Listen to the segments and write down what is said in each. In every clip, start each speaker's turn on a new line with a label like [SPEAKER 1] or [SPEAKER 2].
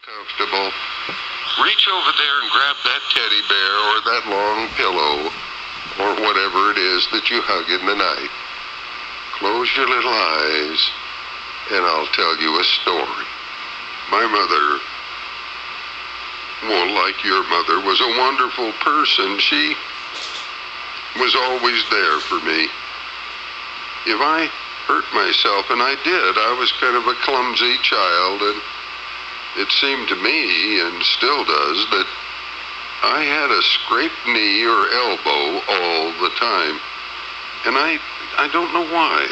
[SPEAKER 1] comfortable, reach over there and grab that teddy bear or that long pillow or whatever it is that you hug in the night. Close your little eyes and I'll tell you a story. My mother, well, like your mother, was a wonderful person. She was always there for me. If I hurt myself, and I did, I was kind of a clumsy child, and it seemed to me, and still does, that I had a scraped knee or elbow all the time. And I don't know why.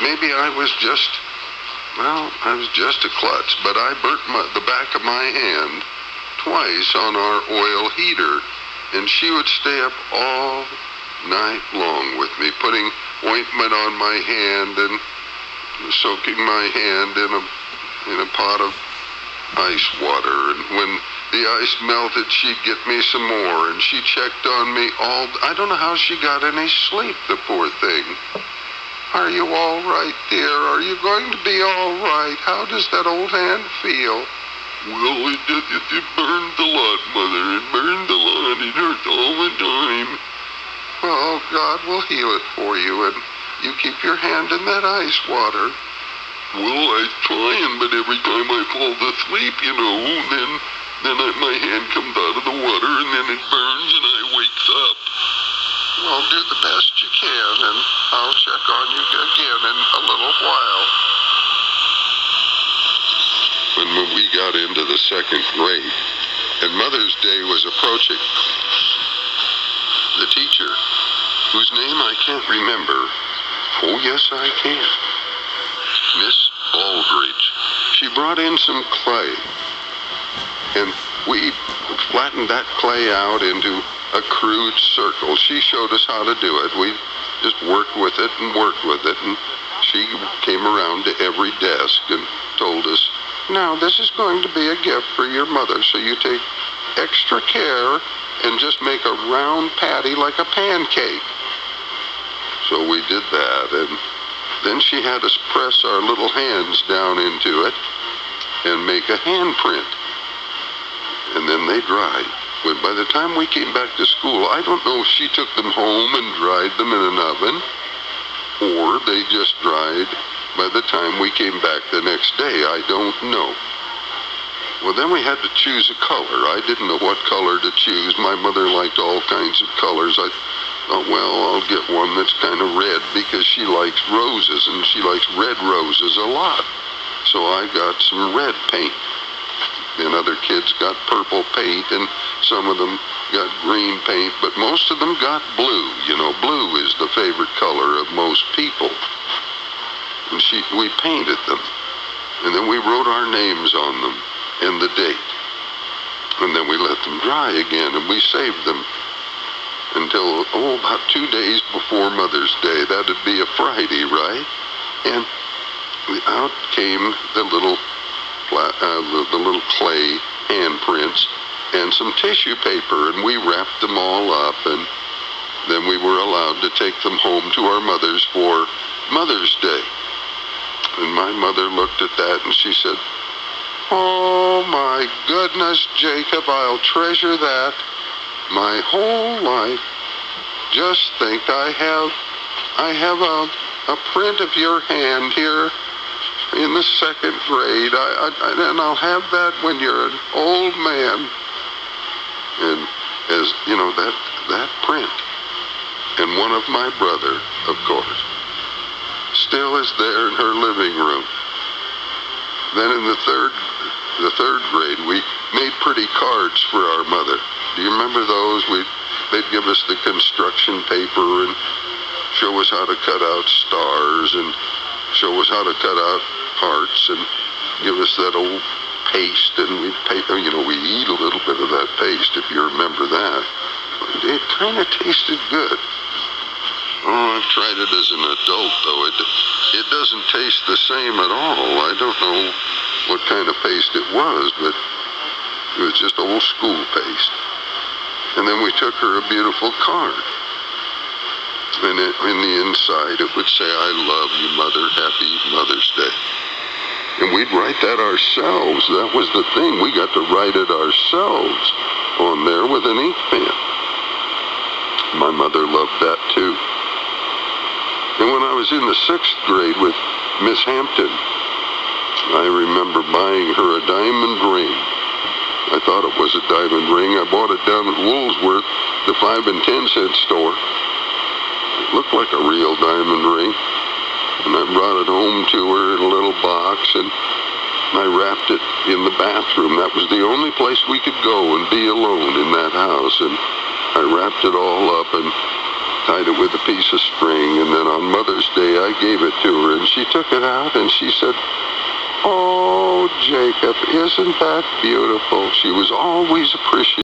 [SPEAKER 1] Maybe I was just a klutz, but I burnt the back of my hand twice on our oil heater, and she would stay up all night long with me, putting ointment on my hand and soaking my hand in a pot of ice water. And when the ice melted, she'd get me some more, and she checked on me I don't know how she got any sleep, the poor thing. Are you all right, dear? Are you going to be all right? How does that old hand feel? Well, it burned a lot, Mother. It burned a lot. It hurt all the time. Well, God will heal it for you, and you keep your hand in that ice water. Well, I'm trying, but every time I fall asleep, then my hand comes out of the water, and then it burns, and I wakes up. Well, do the best you can, and I'll check on you again in a little while. When we got into the second grade, and Mother's Day was approaching, the teacher, whose name I can't remember, oh yes I can, Miss Aldridge, she brought in some clay, and we flattened that clay out into a crude circle. She showed us how to do it. We just worked with it, and she came around to every desk and told us, now this is going to be a gift for your mother, so you take extra care and just make a round patty like a pancake. So we did that, and then she had us press our little hands down into it and make a handprint. And then they dried. But by the time we came back to school, I don't know if she took them home and dried them in an oven, or they just dried by the time we came back the next day. I don't know. Well, then we had to choose a color. I didn't know what color to choose. My mother liked all kinds of colors. I thought, well, I'll get one that's kind of red because she likes roses, and she likes red roses a lot. So I got some red paint. And other kids got purple paint, and some of them got green paint, but most of them got blue. Blue is the favorite color of most people. And we painted them, and then we wrote our names on them and the date. And then we let them dry again, and we saved them until, about 2 days before Mother's Day. That'd be a Friday, right? And out came the little clay handprints and some tissue paper, and we wrapped them all up, and then we were allowed to take them home to our mothers for Mother's Day. And my mother looked at that and she said, oh my goodness, Jacob, I'll treasure that my whole life. Just think, I have a print of your hand here in the second grade, and I'll have that when you're an old man. And as that print, and one of my brother, of course, still is there in her living room. Then in the third grade, we made pretty cards for our mother. Do you remember those? They'd give us the construction paper and show us how to cut out stars and show us how to cut out hearts and give us that old paste, and we'd eat a little bit of that paste, if you remember that. It kind of tasted good. Oh, I've tried it as an adult, though. It doesn't taste the same at all. I don't know what kind of paste it was, but it was just old school paste. And then we took her a beautiful card. And in the inside, it would say, I love you, Mother. Happy Mother's Day. And we'd write that ourselves. That was the thing. We got to write it ourselves on there with an ink pen. My mother loved that too. And when I was in the 6th grade with Miss Hampton, I remember buying her a diamond ring. I thought it was a diamond ring. I bought it down at Woolsworth, the 5 and 10 cent store. It looked like a real diamond ring. And I brought it home to her in a little box, and I wrapped it in the bathroom. That was the only place we could go and be alone in that house. And I wrapped it all up and tied it with a piece of string. And then on Mother's Day, I gave it to her, and she took it out, and she said, "Oh, Jacob, isn't that beautiful?" She was always appreciative.